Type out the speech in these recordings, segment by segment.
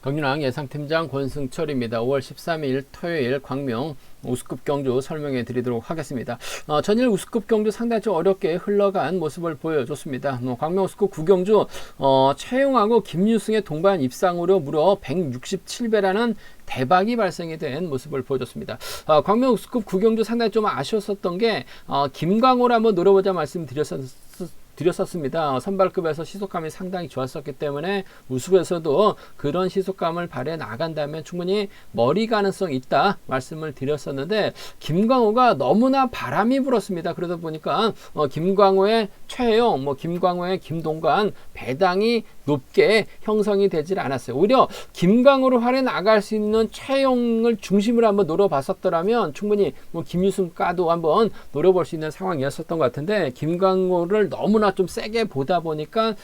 경륜왕 예상팀장 권승철입니다. 5월 13일 토요일 광명 우수급 경주 설명해 드리도록 하겠습니다. 전일 우수급 경주 상당히 좀 어렵게 흘러간 모습을 보여줬습니다. 광명 우수급 9경주 최용하고 김유승의 동반 입상으로 무려 167배라는 대박이 발생이 된 모습을 보여줬습니다. 광명 우수급 9경주 상당히 좀 아쉬웠었던 게 김광호를 한번 노려보자 드렸었습니다. 선발급에서 시속감이 상당히 좋았었기 때문에 우수에서도 그런 시속감을 발휘해 나간다면 충분히 머리 가능성이 있다 말씀을 드렸었는데 김광호가 너무나 바람이 불었습니다. 그러다 보니까 김광호의 최영, 김광호의 김동관 배당이 높게 형성이 되질 않았어요. 오히려 김광호를 활에 나갈 수 있는 최영을 중심으로 한번 노려봤었더라면 충분히 김유승과도 한번 노려볼 수 있는 상황이었었던 것 같은데 김광호를 너무나 좀 세게 보다 보니까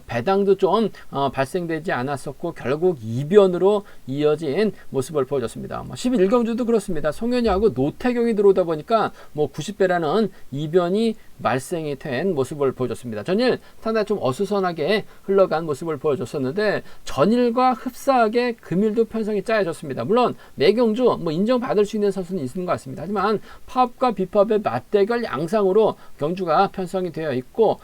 배당도 좀 발생되지 않았었고 결국 이변으로 이어진 모습을 보여줬습니다. 11경주도 그렇습니다. 송현이하고 노태경이 들어오다 보니까 90배라는 이변이 발생이 된 모습을 보여줬습니다. 전일 상당히 좀 어수선하게 흘러간 모습을 보여줬었는데 전일과 흡사하게 금일도 편성이 짜여졌습니다. 물론 매경주 인정받을 수 있는 선수는 있는 것 같습니다. 하지만 팝과 비팝의 맞대결 양상으로 경주가 편성이 되어 있고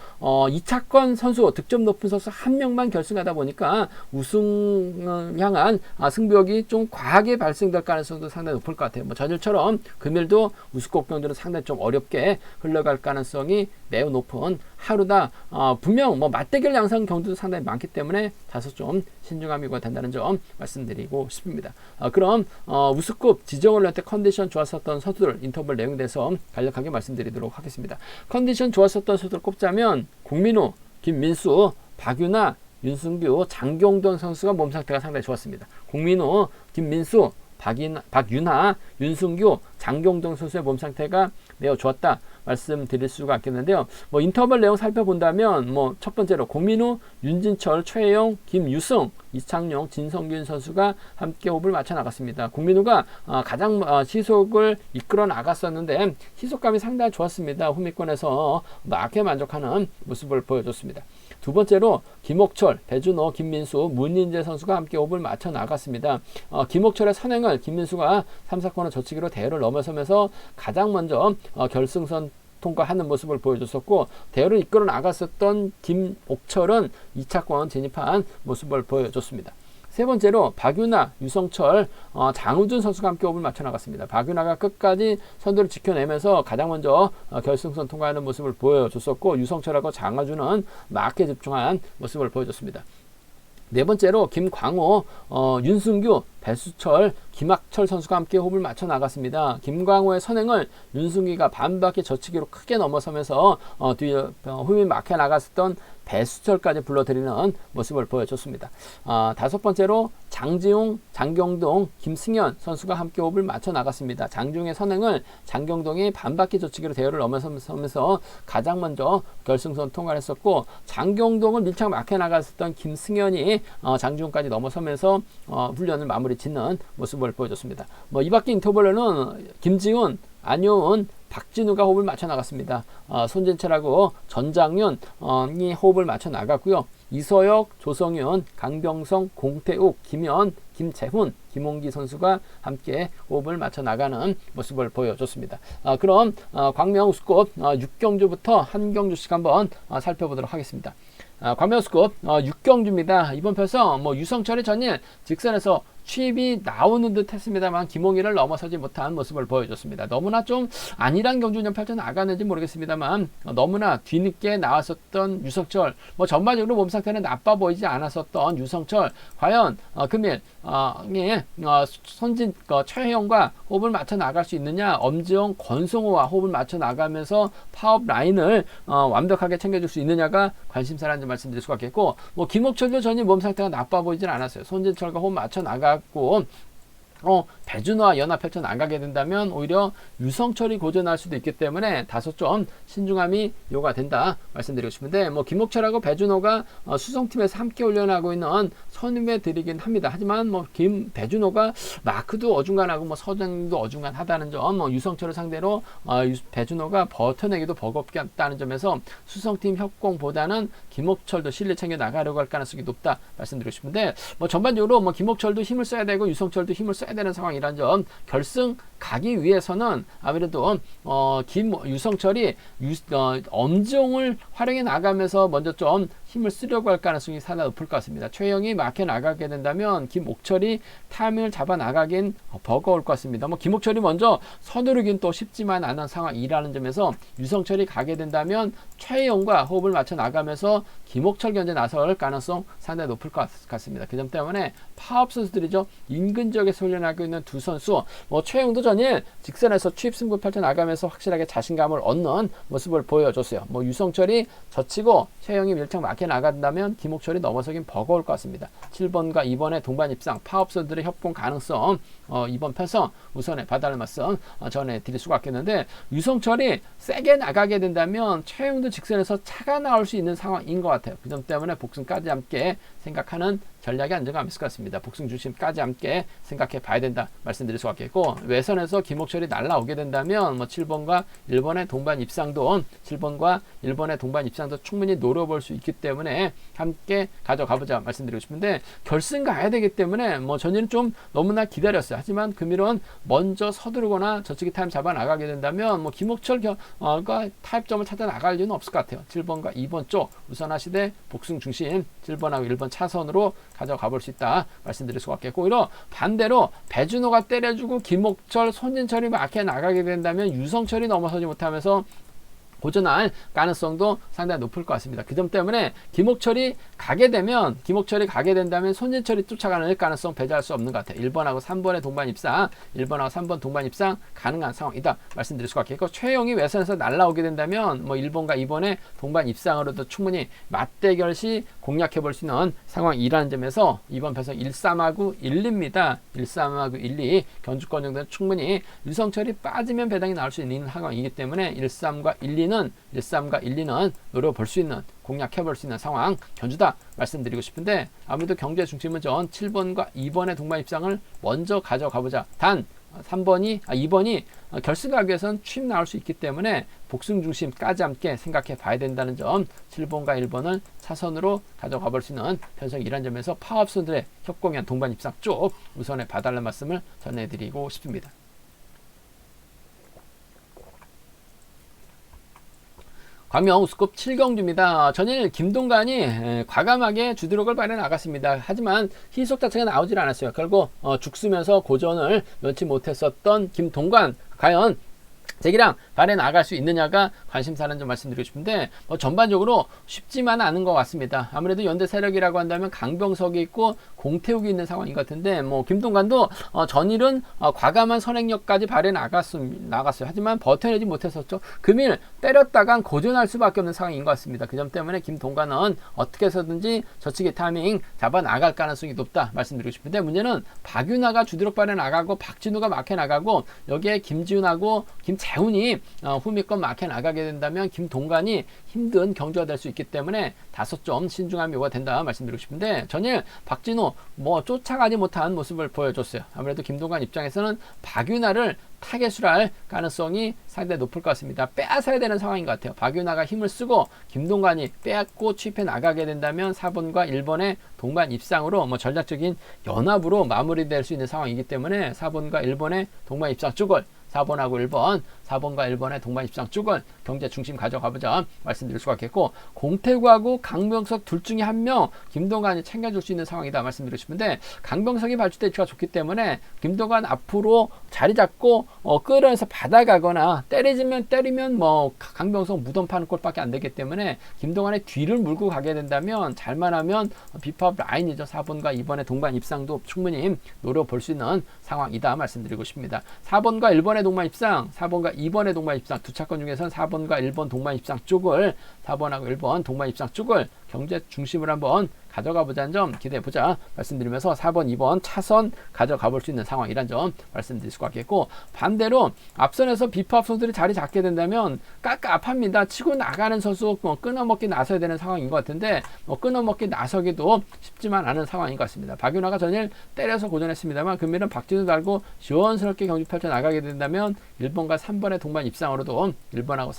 이차권 선수 득점 높은 선수 한 명만 결승하다 보니까 우승 향한 승부욕이 좀 과하게 발생될 가능성도 상당히 높을 것 같아요. 전일처럼 금일도 우수급 경주는 상당히 좀 어렵게 흘러갈 가능성이 매우 높은 하루다. 분명 맞대결 양상 경주도 상당히 많기 때문에 다소 좀 신중함이 요구된다는 점 말씀드리고 싶습니다. 그럼 우수급 지정을 할 때 컨디션 좋았었던 선수들 인터벌 내용에 대해서 간략하게 말씀드리도록 하겠습니다. 컨디션 좋았었던 선수들 꼽자면 공민우, 김민수, 박유나, 윤승규, 장경동 선수가 몸 상태가 상당히 좋았습니다. 공민우, 김민수, 박윤하, 윤승규, 장경동 선수의 몸 상태가 매우 좋았다 말씀드릴 수가 있겠는데요. 인터벌 내용 살펴본다면 첫 번째로 공민우, 윤진철, 최영, 김유승, 이창용, 진성균 선수가 함께 호흡을 맞춰 나갔습니다. 공민우가 가장 시속을 이끌어 나갔었는데 시속감이 상당히 좋았습니다. 후미권에서 막게 만족하는 모습을 보여줬습니다. 두 번째로 김옥철, 배준호, 김민수, 문인재 선수가 함께 호흡을 맞춰 나갔습니다. 김옥철의 선행을 김민수가 3, 4코너 젖히기로 대열을 넘어서면서 가장 먼저 결승선 통과하는 모습을 보여줬었고 대열을 이끌어 나갔었던 김옥철은 2차권 진입한 모습을 보여줬습니다. 세 번째로 박윤하, 유성철, 장우준 선수가 함께 호흡을 맞춰 나갔습니다. 박윤하가 끝까지 선두를 지켜내면서 가장 먼저 결승선 통과하는 모습을 보여줬었고 유성철하고 장우준은 맞게 집중한 모습을 보여줬습니다. 네 번째로 김광호, 윤승규, 배수철, 김학철 선수가 함께 호흡을 맞춰 나갔습니다. 김광호의 선행을 윤승기가 반바퀴 젖히기로 크게 넘어서면서 뒤에 홈이 막혀 나갔었던 배수철까지 불러들이는 모습을 보여줬습니다. 다섯 번째로 장지웅, 장경동, 김승현 선수가 함께 호흡을 맞춰 나갔습니다. 장지웅의 선행을 장경동이 반바퀴 젖히기로 대열을 넘어서면서 가장 먼저 결승선 통과를 했었고 장경동을 밀착 막혀 나갔었던 김승현이 장지웅까지 넘어서면서 훈련을 마무리 짓는 모습을 보여줬습니다. 이 밖에 인터벌로는 김지훈, 안효은, 박진우가 호흡을 맞춰 나갔습니다. 손진철하고 전장윤이 호흡을 맞춰 나갔고요. 이서혁, 조성윤, 강병성, 공태욱, 김현, 김재훈, 김홍기 선수가 함께 호흡을 맞춰 나가는 모습을 보여줬습니다. 그럼 광명 우수급 6경주부터 한 경주씩 한번 살펴보도록 하겠습니다. 광명 우수급 6경주입니다. 이번 편성 유성철의 전일 직선에서 취입이 나오는 듯 했습니다만 김홍희를 넘어서지 못한 모습을 보여줬습니다. 너무나 좀 안일한 경주 연팔전 나가는지 모르겠습니다만 너무나 뒤늦게 나왔었던 유성철 전반적으로 몸 상태는 나빠 보이지 않았었던 유성철 과연 금일 손진 최혜영과 호흡을 맞춰 나갈 수 있느냐 엄지영 권성호와 호흡을 맞춰 나가면서 파업 라인을 완벽하게 챙겨줄 수 있느냐가 관심사라는 점 말씀드릴 수가 있겠고 김옥철도 전혀 몸 상태가 나빠 보이진 않았어요. 손진철과 호흡 맞춰 나갔고 배준호와 연합 펼쳐 나가게 된다면 오히려 유성철이 고전할 수도 있기 때문에 다소 좀 신중함이 요구가 된다 말씀드리고 싶은데, 뭐 김옥철하고 배준호가 수성팀에서 함께 훈련하고 있는 선후배들이긴 합니다. 하지만 뭐 배준호가 마크도 어중간하고 뭐 서정도 어중간하다는 점, 뭐 유성철을 상대로 배준호가 버텨내기도 버겁게 했다는 점에서 수성팀 협공보다는 김옥철도 실리 챙겨 나가려고 할 가능성이 높다 말씀드리고 싶은데, 뭐 전반적으로 뭐 김옥철도 힘을 써야 되고 유성철도 힘을 써야 되는 상황이란 점, 결승 가기 위해서는 아무래도 유성철이 엄정을 활용해 나가면서 먼저 좀 힘을 쓰려고 할 가능성이 상당히 높을 것 같습니다. 최영이 막혀 나가게 된다면 김옥철이 타이밍을 잡아 나가긴 버거울 것 같습니다. 뭐 김옥철이 먼저 서두르긴 또 쉽지만 않은 상황이라는 점에서 유성철이 가게 된다면 최영과 호흡을 맞춰 나가면서 김옥철 견제 나설 가능성 상당히 높을 것 같습니다. 그 점 때문에 파업 선수들이죠. 인근 지역에서 훈련하고 있는 두 선수, 뭐 최영도 전일 직선에서 추입 승부 펼쳐 나가면서 확실하게 자신감을 얻는 모습을 보여줬어요. 뭐 유성철이 젖히고 최영이 밀착 막혀 나간다면 김옥철이 넘어서긴 버거울 것 같습니다. 7번과 2번의 동반 입상, 파업 선수들의 협공 가능성, 이번 편성 우선에 봐달라는 말씀 전해드릴 수가 있겠는데, 유성철이 세게 나가게 된다면 최영도 직선에서 차가 나올 수 있는 상황인 것 같아요. 그 점 때문에 복승까지 함께 생각하는 전략이 안정감 있을 것 같습니다. 복승 중심까지 함께 생각해 봐야 된다 말씀드릴 수가 있겠고, 외선에서 김옥철이 날라오게 된다면 뭐 7번과 1번의 동반 입상도 7번과 1번의 동반 입상도 충분히 노려볼 수 있기 때문에 함께 가져가보자 말씀드리고 싶은데, 결승 가야 되기 때문에 뭐 전일은 좀 너무나 기다렸어요. 하지만 금일은 먼저 서두르거나 저쪽이 타임 잡아 나가게 된다면 뭐 김옥철과 타협점을 찾아 나갈 이유는 없을 것 같아요. 7번과 2번 쪽 우선하시되 복승 중심 7번하고 1번 차선으로 가져가 볼 수 있다 말씀드릴 수가 있겠고, 오히려 반대로 배준호가 때려주고 김옥철, 손진철이 막혀 나가게 된다면 유성철이 넘어서지 못하면서 고전할 가능성도 상당히 높을 것 같습니다. 그 점 때문에 김옥철이 가게 된다면 손진철이 쫓아가는 가능성 배제할 수 없는 것 같아요. 1번하고 3번의 동반 입상, 1번하고 3번 동반 입상 가능한 상황이다 말씀드릴 수가 있겠고, 최영이 외선에서 날라오게 된다면 뭐 1번과 2번의 동반 입상으로도 충분히 맞대결 시 공략해 볼 수 있는 상황이라는 점에서 이번 편성 1-3하고 1-2입니다. 1-3하고 1-2 견주권 정도는 충분히 유성철이 빠지면 배당이 나올 수 있는 상황이기 때문에 1-3과 1-2는 1-3과 1-2는 노려볼 수 있는, 공략해볼 수 있는 상황 견주다 말씀드리고 싶은데, 아무래도 경제 중심은 전 7번과 2번의 동반 입상을 먼저 가져가보자. 단 2번이 결승 가기 위해서는 취임 나올 수 있기 때문에 복승 중심까지 함께 생각해 봐야 된다는 점, 7번과 1번을 차선으로 가져가 볼 수 있는 편성이란 점에서 파업선들의 협공한 동반 입상 쪽 우선에 봐달라는 말씀을 전해드리고 싶습니다. 광명 우스컵 7경주입니다. 전일 김동관이 과감하게 주드록을 발휘해 나갔습니다. 하지만 희속 자체가 나오질 않았어요. 결국 죽쓰면서 고전을 면치 못했었던 김동관, 과연 제기랑 발에 나갈 수 있느냐가 관심사는 좀 말씀드리고 싶은데, 뭐 전반적으로 쉽지만 않은 것 같습니다. 아무래도 연대 세력이라고 한다면 강병석이 있고 공태욱이 있는 상황인 것 같은데, 뭐 김동관도 전일은 과감한 선행력까지 발에 나갔어요. 하지만 버텨내지 못했었죠. 금일 때렸다간 고전할 수밖에 없는 상황인 것 같습니다. 그 점 때문에 김동관은 어떻게 해서든지 저측의 타이밍 잡아 나갈 가능성이 높다 말씀드리고 싶은데, 문제는 박윤아가 주드록 발에 나가고 박진우가 막혀 나가고 여기에 김지훈하고 김재훈이 후미권 막혀 나가게 된다면 김동관이 힘든 경주가 될 수 있기 때문에 다소 좀 신중함이 요구가 된다 말씀드리고 싶은데, 전일 박진우 뭐 쫓아가지 못한 모습을 보여줬어요. 아무래도 김동관 입장에서는 박윤아를 타겟으로 할 가능성이 상당히 높을 것 같습니다. 빼앗아야 되는 상황인 것 같아요. 박윤아가 힘을 쓰고 김동관이 빼앗고 취입해 나가게 된다면 4번과 1번의 동반 입상으로 뭐 전략적인 연합으로 마무리될 수 있는 상황이기 때문에 4번과 1번의 동반 입상 쪽을 4번하고 1번, 4번과 1번의 동반 입상 쪽을 경제 중심 가져가보자 말씀드릴 수가 있겠고, 공태구하고 강병석 둘 중에 한 명 김동관이 챙겨줄 수 있는 상황이다 말씀드리고 싶은데, 강병석이 발주대 위치가 좋기 때문에 김동관 앞으로 자리 잡고 끌어내서 받아가거나 때리면 뭐 강병석 무덤 파는 꼴밖에 안 되기 때문에 김동관의 뒤를 물고 가게 된다면 잘만 하면 비파업 라인이죠. 4번과 2번의 동반 입상도 충분히 노려볼 수 있는 상황이다 말씀드리고 싶습니다. 4번과 1번의 동반 입상, 4번과 2번의 동반 입상 두 차권 중에서는 4번과 1번 동반 입상 쪽을 4번하고 1번 동반 입상 쪽을 경제 중심을 한번 가져가 보자는 점 기대해 보자 말씀드리면서 4번, 2번 차선 가져가 볼 수 있는 상황이란 점 말씀드릴 수가 있겠고, 반대로 앞선에서 비파업 선수들이 자리 잡게 된다면 깝깝합니다. 치고 나가는 선수 끊어먹기 나서야 되는 상황인 것 같은데 끊어먹기 나서기도 쉽지만 않은 상황인 것 같습니다. 박윤화가 전일 때려서 고전했습니다만 금일은 박진우 달고 시원스럽게 경기 펼쳐 나가게 된다면 1번과 3번의 동반 입상으로도 1번과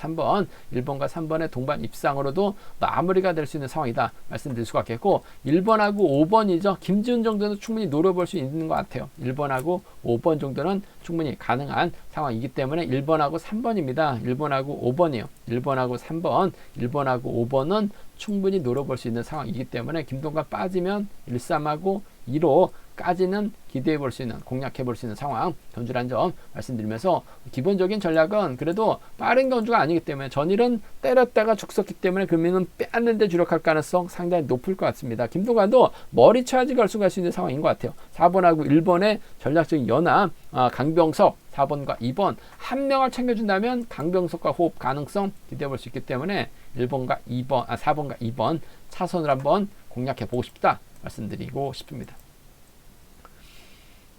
3번의 동반 입상으로도 마무리가 될 수 있는 상황이다 말씀드릴 수가 있겠고, 1번하고 5번이죠. 김지훈 정도는 충분히 노려볼 수 있는 것 같아요. 1번하고 5번 정도는 충분히 가능한 상황이기 때문에 1번하고 3번입니다. 1번하고 5번이요. 1번하고 3번, 1번하고 5번은 충분히 노려볼 수 있는 상황이기 때문에 김동관 빠지면 1, 3하고 2로까지는 기대해 볼 수 있는, 공략해 볼 수 있는 상황 견주라는 점 말씀드리면서, 기본적인 전략은 그래도 빠른 견주가 아니기 때문에 전일은 때렸다가 죽었기 때문에 금일은 빼앗는데 주력할 가능성 상당히 높을 것 같습니다. 김동관도 머리 쳐야지 결승할 수 있는 상황인 것 같아요. 4번하고 1번의 전략적인 연합, 강병석 4번과 2번 한 명을 챙겨준다면 강병석과 호흡 가능성 기대해 볼 수 있기 때문에 4번과 2번 차선을 한번 공략해 보고 싶다 말씀드리고 싶습니다.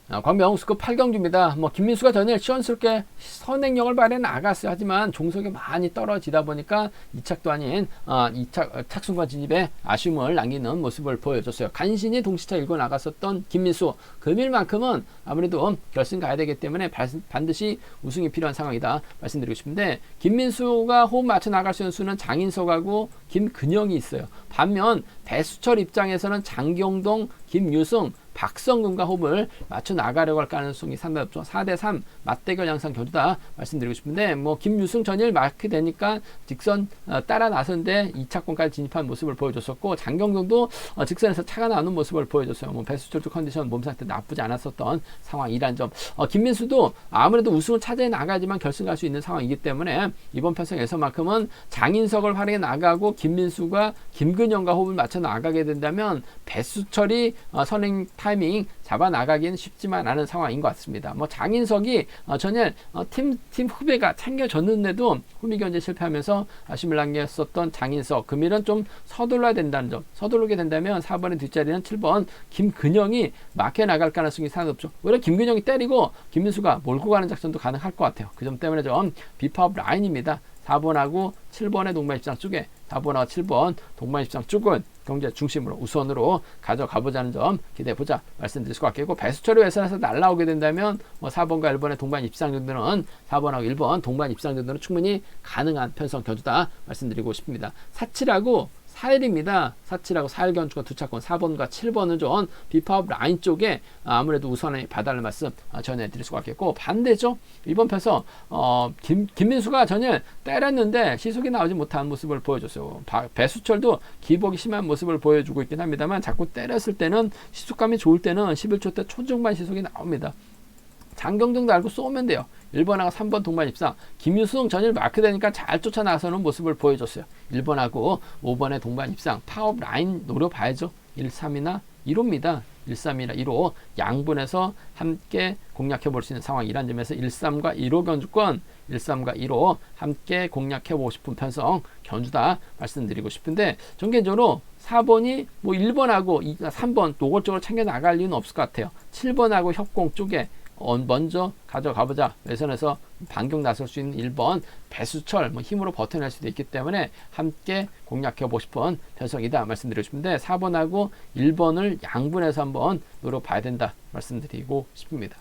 광명수급 8경주입니다. 김민수가 전일 시원스럽게 선행력을 발휘해 나갔어요. 하지만 종속이 많이 떨어지다 보니까 2착도 아닌 2착 착순과 진입에 아쉬움을 남기는 모습을 보여줬어요. 간신히 동시차 일고 나갔었던 김민수, 금일만큼은 아무래도 결승 가야 되기 때문에 반드시 우승이 필요한 상황이다 말씀드리고 싶은데, 김민수가 호흡 맞춰 나갈 수 있는 수는 장인석하고 김근영이 있어요. 반면 배수철 입장에서는 장경동, 김유승, 박성근과 호흡을 맞춰 나가려고 할 가능성이 상당히 높죠. 4대3 맞대결 양상 경주다 말씀드리고 싶은데, 김유승 전일 마크 되니까 직선 따라 나선데 2차권까지 진입한 모습을 보여줬었고, 장경동도 직선에서 차가 나오는 모습을 보여줬어요. 배수철도 컨디션 몸 상태 나쁘지 않았었던 상황이란 점. 김민수도 아무래도 우승을 차지해 나가야지만 결승 갈 수 있는 상황이기 때문에 이번 편성에서만큼은 장인석을 활용해 나가고 김민수가 김근영과 호흡을 맞춰 나가게 된다면 배수철이 선행 타이밍 잡아 나가기는 쉽지만 않은 상황인 것 같습니다. 장인석이 전일 팀 후배가 챙겨줬는데도 후미 견제 실패하면서 아쉬움을 남겼었던 장인석, 금일은 좀 서둘러야 된다는 점. 서두르게 된다면 4번의 뒷자리는 7번 김근영이 막혀 나갈 가능성이 상당히 높죠. 오히려 김근영이 때리고 김민수가 몰고 가는 작전도 가능할 것 같아요. 그 점 때문에 좀 비파업 라인입니다. 4번하고 7번의 동반 입장 쪽에 4번하고 7번 동반 입장 쪽은 경제 중심으로 우선으로 가져가보자는 점 기대해보자 말씀드릴 수가 있겠고, 배수철이 외선에서 날라오게 된다면 4번과 1번의 동반 입상 정도는 4번하고 1번 동반 입상 정도는 충분히 가능한 편성 견주다 말씀드리고 싶습니다. 47하고 4일입니다. 47하고 4일 견주가 두 차권 4번과 7번은 좀 비파업 라인 쪽에 아무래도 우선에 받아낼 말씀 전해드릴 수가 있겠고, 반대죠. 이번 편서 김민수가 전일 때렸는데 시속이 나오지 못한 모습을 보여줬어요. 배수철도 기복이 심한 모습을 보여주고 있긴 합니다만, 자꾸 때렸을 때는 시속감이 좋을 때는 11초 때 초중반 시속이 나옵니다. 장경동도 알고 쏘면 돼요. 1번하고 3번 동반 입상, 김유승 전일 마크되니까 잘 쫓아 나서는 모습을 보여줬어요. 1번하고 5번의 동반 입상, 파업 라인 노려봐야죠. 1, 3이나 1호입니다. 1, 3이나 1호 양분해서 함께 공략해 볼 수 있는 상황이란 점에서 1, 3과 1호 견주권, 1, 3과 1호 함께 공략해 보고 싶은 편성 견주다 말씀드리고 싶은데, 전개적으로 4번이 1번하고 3번 노골적으로 챙겨 나갈 이유는 없을 것 같아요. 7번하고 협공 쪽에 먼저 가져가보자. 외선에서 반격 나설 수 있는 1번 배수철 힘으로 버텨낼 수도 있기 때문에 함께 공략해보고 싶은 편성이다 말씀드리고 싶은데, 4번하고 1번을 양분해서 한번 노려봐야 된다 말씀드리고 싶습니다.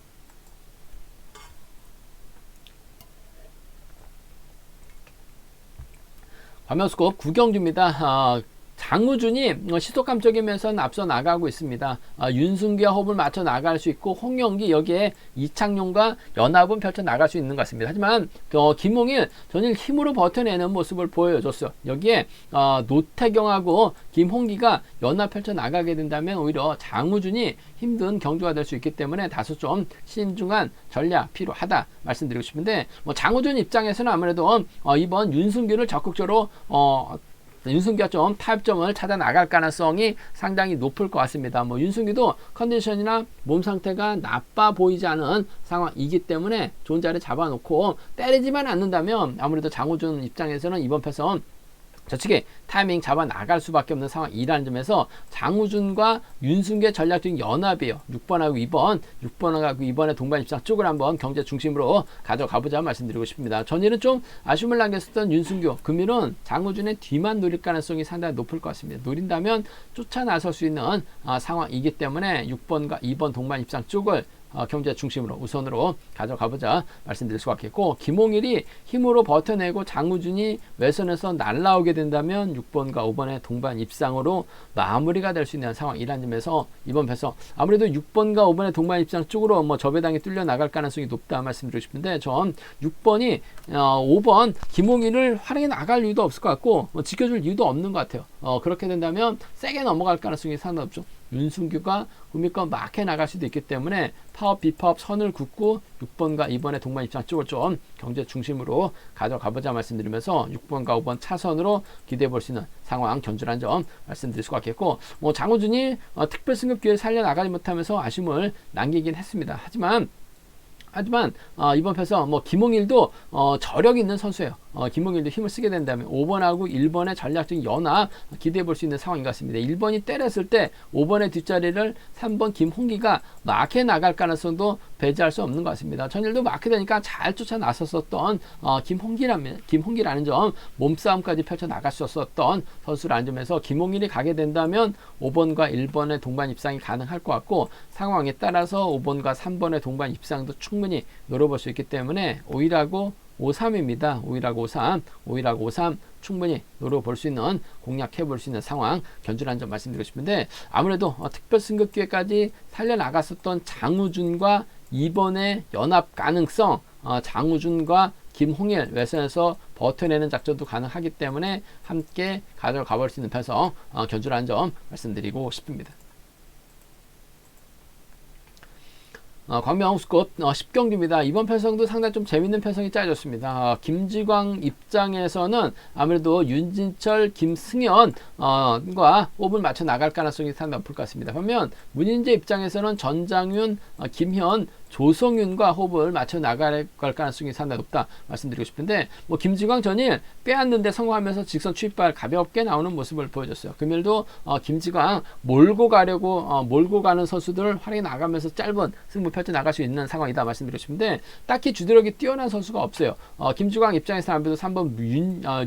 과면수급 9경주입니다. 장우준이 시속감적인 면에서는 앞서 나가고 있습니다. 윤승기와 호흡을 맞춰 나갈 수 있고, 홍영기 여기에 이창용과 연합은 펼쳐 나갈 수 있는 것 같습니다. 하지만 김홍일 전일 힘으로 버텨내는 모습을 보여줬어요. 여기에 노태경하고 김홍기가 연합 펼쳐 나가게 된다면 오히려 장우준이 힘든 경주가 될 수 있기 때문에 다소 좀 신중한 전략 필요하다 말씀드리고 싶은데, 장우준 입장에서는 아무래도 이번 윤승기를 적극적으로 윤승기가 좀 타협점을 찾아 나갈 가능성이 상당히 높을 것 같습니다. 윤승기도 컨디션이나 몸 상태가 나빠 보이지 않은 상황이기 때문에 좋은 자리 잡아놓고 때리지만 않는다면 아무래도 장우준 입장에서는 이번 패선 저측에 타이밍 잡아 나갈 수밖에 없는 상황이라는 점에서 장우준과 윤승규의 전략적인 연합이에요. 6번하고 2번, 6번하고 2번의 동반 입장 쪽을 한번 경제 중심으로 가져가보자 말씀드리고 싶습니다. 전일은 좀 아쉬움을 남겼었던 윤승규, 금일은 장우준의 뒤만 노릴 가능성이 상당히 높을 것 같습니다. 노린다면 쫓아 나설 수 있는 상황이기 때문에 6번과 2번 동반 입장 쪽을 경제 중심으로 우선으로 가져가보자 말씀드릴 수가 있겠고, 김홍일이 힘으로 버텨내고 장우준이 외선에서 날라오게 된다면 6번과 5번의 동반 입상으로 마무리가 될 수 있는 상황이라는 점에서 이번 배성 아무래도 6번과 5번의 동반 입상 쪽으로 저배당이 뚫려 나갈 가능성이 높다 말씀드리고 싶은데, 전 6번이 5번 김홍일을 활용해 나갈 이유도 없을 것 같고 지켜줄 이유도 없는 것 같아요. 그렇게 된다면 세게 넘어갈 가능성이 상당히 높죠. 윤승규가 우미권 막해 나갈 수도 있기 때문에 파업 비파업 선을 긋고 6번과 2번의 동반 입장 쪽을 좀 경제 중심으로 가져가보자 말씀드리면서 6번과 5번 차선으로 기대해 볼 수 있는 상황 견주라는 점 말씀드릴 수가 있겠고, 장우준이 특별 승급 기회를 살려나가지 못하면서 아쉬움을 남기긴 했습니다. 하지만 이번 패서 김홍일도 저력 있는 선수예요. 김홍일도 힘을 쓰게 된다면 5번하고 1번의 전략적인 연합 기대해 볼 수 있는 상황인 것 같습니다. 1번이 때렸을 때 5번의 뒷자리를 3번 김홍기가 마크해 나갈 가능성도 배제할 수 없는 것 같습니다. 전일도 마크 되니까 잘 쫓아 나섰었던 김홍기라는 점, 몸싸움까지 펼쳐 나갈 수 있었던 선수라는 점에서 김홍일이 가게 된다면 5번과 1번의 동반 입상이 가능할 것 같고, 상황에 따라서 5번과 3번의 동반 입상도 충분히 노려볼 수 있기 때문에 5일하고 53입니다. 5일하고 53 충분히 노려볼 수 있는, 공략해 볼 수 있는 상황 견주라는 점 말씀드리고 싶은데, 아무래도 특별 승급 기회까지 살려나갔었던 장우준과 2번의 연합 가능성, 장우준과 김홍일 외선에서 버텨내는 작전도 가능하기 때문에 함께 가져가 볼 수 있는 배성 견주라는 점 말씀드리고 싶습니다. 광명스꽃 10경기입니다. 이번 편성도 상당히 좀 재밌는 편성이 짜여졌습니다. 김지광 입장에서는 아무래도 윤진철, 김승현과 호흡을 맞춰 나갈 가능성이 상당히 높을 것 같습니다. 반면 문인재 입장에서는 전장윤, 김현, 조성윤과 호흡을 맞춰 나갈 가능성이 상당히 높다 말씀드리고 싶은데, 김지광 전일 빼앗는데 성공하면서 직선 추입발 가볍게 나오는 모습을 보여줬어요. 금일도 김지광 몰고 가는 선수들 활용해 나가면서 짧은 승부 펼쳐 나갈 수 있는 상황이다 말씀드리고 싶은데, 딱히 주도력이 뛰어난 선수가 없어요. 김지광 입장에서 아무래도 3번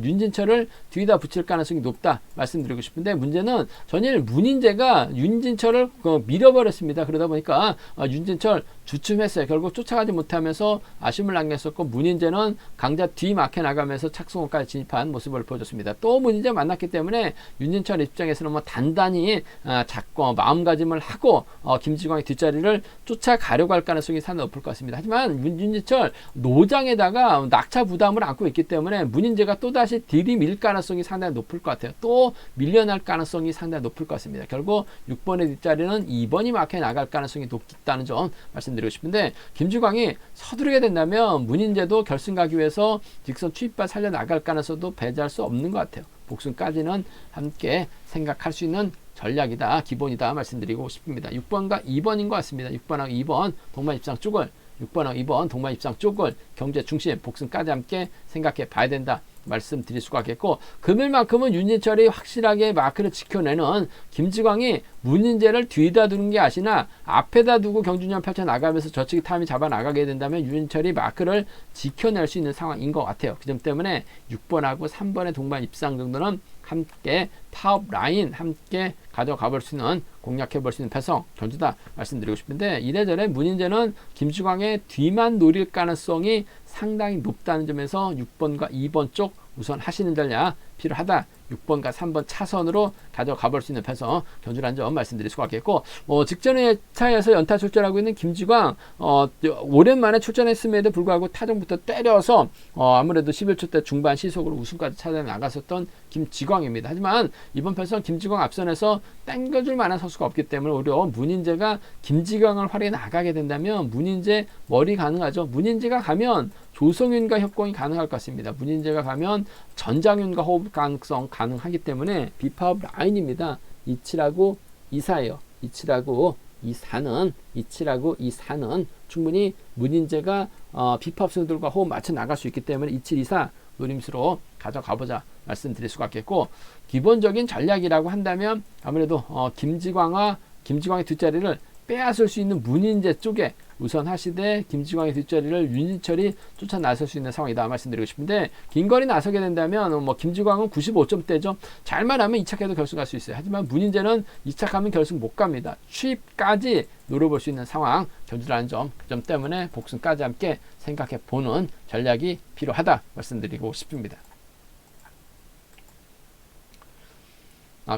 윤진철을 뒤에다 붙일 가능성이 높다 말씀드리고 싶은데, 문제는 전일 문인재가 윤진철을 밀어버렸습니다. 그러다 보니까 윤진철 주춤했어요. 결국 쫓아가지 못하면서 아쉬움을 남겼었고, 문인재는 강자 뒤 막혀 나가면서 착승호까지 진입한 모습을 보여줬습니다. 또 문인재 만났기 때문에 윤진철 입장에서는 단단히 잡고 마음가짐을 하고 김지광의 뒷자리를 쫓아가려고 할 가능성이 상당히 높을 것 같습니다. 하지만 윤진철 노장에다가 낙차 부담을 안고 있기 때문에 문인재가 또다시 들이밀 가능성이 상당히 높을 것 같아요. 또 밀려날 가능성이 상당히 높을 것 같습니다. 결국 6번의 뒷자리는 2번이 막혀 나갈 가능성이 높다는 점 말씀드리고 싶은데, 김지광이 서두르게 된다면 문인재도 결승 가기 위해서 직선 추입발 살려 나갈 가능성도 배제할 수 없는 것 같아요. 복순까지는 함께 생각할 수 있는 전략이다, 기본이다 말씀드리고 싶습니다. 6번과 2번인 것 같습니다. 6번하고 2번 동반 입상 쪽을 6번하고 2번 동반 입상 쪽을 경제 중심 복순까지 함께 생각해 봐야 된다 말씀드릴 수가 있겠고, 금일만큼은 윤진철이 확실하게 마크를 지켜내는 김지광이 문인재를 뒤에다 두는 게 아니라 앞에다 두고 경준전 펼쳐 나가면서 저측이 타임이 잡아 나가게 된다면 윤진철이 마크를 지켜낼 수 있는 상황인 것 같아요. 그 점 때문에 6번하고 3번의 동반 입상 정도는 함께 파업 라인 함께 가져가 볼 수 있는, 공략해 볼 수 있는 패성 견주다 말씀드리고 싶은데, 이래저래 문인재는 김지광의 뒤만 노릴 가능성이 상당히 높다는 점에서 6번과 2번 쪽 우선 하시는 전략 필요하다. 6번과 3번 차선으로 가져가 볼 수 있는 패성 견주라는 점 말씀드릴 수가 있겠고, 직전에 차에서 연타 출전하고 있는 김지광 오랜만에 출전했음에도 불구하고 타점부터 때려서 아무래도 11초 때 중반 시속으로 우승까지 찾아 나갔었던 김지광입니다. 하지만 이번 패성 김지광 앞선에서 땡겨줄 만한 선수가 없기 때문에 오히려 문인재가 김지광을 활용해 나가게 된다면 문인재 머리 가능하죠. 문인재가 가면 조성윤과 협공이 가능할 것 같습니다. 문인재가 가면 전장윤과 호흡 가능성 가능하기 때문에 비파업 라인입니다. 27하고 24예요. 27하고 24는 충분히 문인재가 비파업 승들과 호흡 맞춰 나갈 수 있기 때문에 27, 24 노림수로 가져가보자 말씀드릴 수가 있겠고, 기본적인 전략이라고 한다면 아무래도 김지광의 뒷자리를 빼앗을 수 있는 문인재 쪽에 우선 하시되 김지광의 뒷자리를 윤희철이 쫓아 나설 수 있는 상황이다 말씀드리고 싶은데, 긴 거리 나서게 된다면 김지광은 95점대죠. 잘만 하면 2착해도 결승 갈 수 있어요. 하지만 문인재는 2착하면 결승 못 갑니다. 취입까지 노려볼 수 있는 상황 견주라는 점, 그 점 때문에 복승까지 함께 생각해 보는 전략이 필요하다 말씀드리고 싶습니다.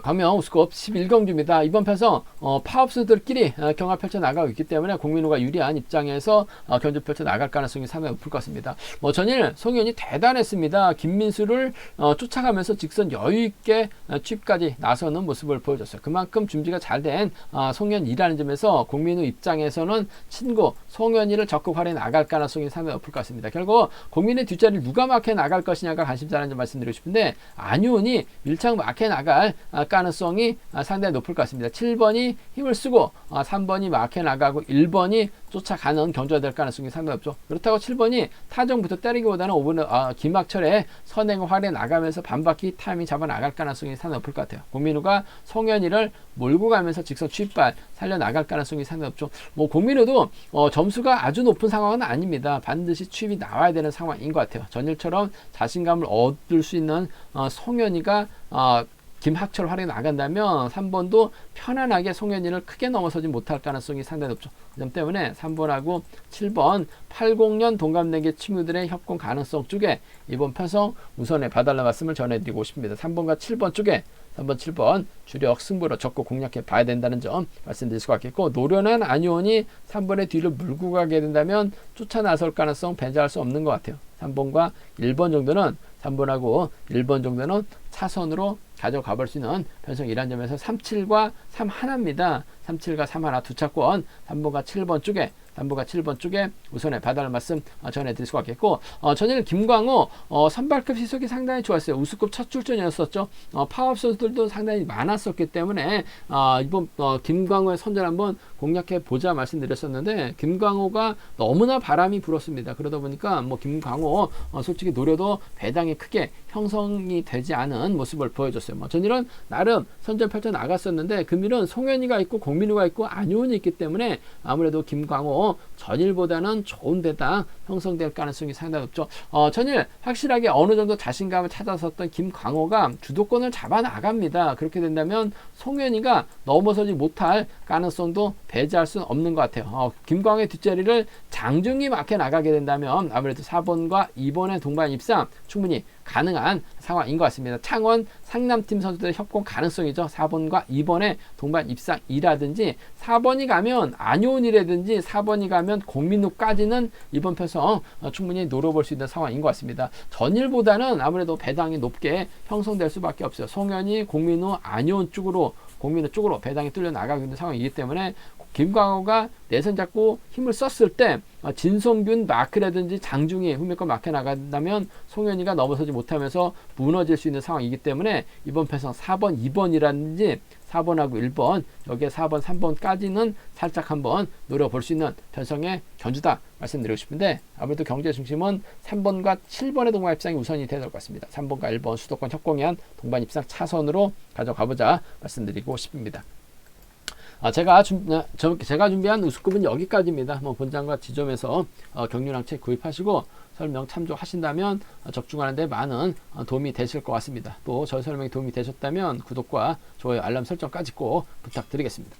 가면 우스컵 11경주입니다. 이번 편성 파업 선수들끼리 경합 펼쳐 나가고 있기 때문에 공민호가 유리한 입장에서 견주 펼쳐 나갈 가능성이 상당히 높을 것 같습니다. 전일 송현이 대단했습니다. 김민수를 쫓아가면서 직선 여유있게 취입까지 나서는 모습을 보여줬어요. 그만큼 준비가 잘 된 송현이라는 점에서 공민호 입장에서는 친구 송현이를 적극 활용해 나갈 가능성이 상당히 높을 것 같습니다. 결국 공민의 뒷자리를 누가 막혀 나갈 것이냐가 관심사라는 점 말씀드리고 싶은데, 안효은이 밀착 막혀 나갈 가능성이 상당히 높을 것 같습니다. 7번이 힘을 쓰고 3번이 막혀 나가고 1번이 쫓아가는 경주가 될 가능성이 상당히 높죠. 그렇다고 7번이 타정부터 때리기보다는 5번은 김학철의 선행을 활용해 나가면서 반바퀴 타이밍 잡아 나갈 가능성이 상당히 높을 것 같아요. 공민우가 송현이를 몰고 가면서 직선 취입발 살려 나갈 가능성이 상당히 높죠. 공민우도 점수가 아주 높은 상황은 아닙니다. 반드시 취입이 나와야 되는 상황인 것 같아요. 전일처럼 자신감을 얻을 수 있는 송현이가 김학철 활용해 나간다면 3번도 편안하게 송현이를 크게 넘어서지 못할 가능성이 상당히 높죠. 그 점 때문에 3번하고 7번 80년 동갑내기 친구들의 협공 가능성 쪽에 이번 편성 우선에 봐달라는 말씀을 전해드리고 싶습니다. 3번과 7번 쪽에 3번, 7번 주력 승부로 적극 공략해 봐야 된다는 점 말씀드릴 수가 있겠고, 노련한 안효원이 3번의 뒤를 물고 가게 된다면 쫓아 나설 가능성 배제할 수 없는 것 같아요. 3번과 1번 정도는 3번하고 1번 정도는 차선으로 가져가 볼 수 있는 편성이라는 점에서 37과 31입니다. 37과 31 두 차권 3번과 7번 쪽에 3번과 7번 쪽에 우선에 봐달라는 말씀 전해드릴 수가 있겠고, 전일 김광호 선발급 시속이 상당히 좋았어요. 우수급 첫 출전이었었죠. 파업 선수들도 상당히 많았었기 때문에 이번 김광호의 선전 한번 공략해 보자 말씀드렸었는데, 김광호가 너무나 바람이 불었습니다. 그러다 보니까 김광호 솔직히 노려도 배당이 크게 형성이 되지 않은 모습을 보여줬어요. 전일은 나름 선전 펼쳐 나갔었는데, 금일은 송현이가 있고 공민우가 있고 안효은이 있기 때문에 아무래도 김광호 전일보다는 좋은 배당 형성될 가능성이 상당히 높죠. 전일 확실하게 어느 정도 자신감을 찾아섰던 김광호가 주도권을 잡아 나갑니다. 그렇게 된다면 송현이가 넘어서지 못할 가능성도 배제할 수는 없는 것 같아요. 김광호의 뒷자리를 장중이 막혀 나가게 된다면 아무래도 4번과 2번의 동반 입상 충분히 가능한 상황인 것 같습니다. 창원 상남팀 선수들의 협공 가능성이죠. 4번과 2번의 동반 입상이라든지 4번이 가면 안효은이라든지 4번이 가면 공민우까지는 이번 편성 충분히 노려볼 수 있는 상황인 것 같습니다. 전일보다는 아무래도 배당이 높게 형성될 수밖에 없어요. 송현이, 공민우, 안효은 쪽으로 공민우 쪽으로 배당이 뚫려 나가고 있는 상황이기 때문에 김광호가 내선 잡고 힘을 썼을 때 진성균 마크라든지 장중이 후면권 막혀 나간다면 송현이가 넘어서지 못하면서 무너질 수 있는 상황이기 때문에 이번 편성 4번, 2번이라든지 4번하고 1번, 여기에 4번, 3번까지는 살짝 한번 노려볼 수 있는 편성의 견주다 말씀드리고 싶은데, 아무래도 경제 중심은 3번과 7번의 동반 입상이 우선이 되야 될 것 같습니다. 3번과 1번 수도권 협공위한 동반 입상 차선으로 가져가보자 말씀드리고 싶습니다. 제가 준비한 우수급은 여기까지입니다. 본장과 지점에서 경륜항 책 구입하시고 설명 참조하신다면 적중하는 데 많은 도움이 되실 것 같습니다. 또 저희 설명이 도움이 되셨다면 구독과 좋아요, 알람 설정까지 꼭 부탁드리겠습니다.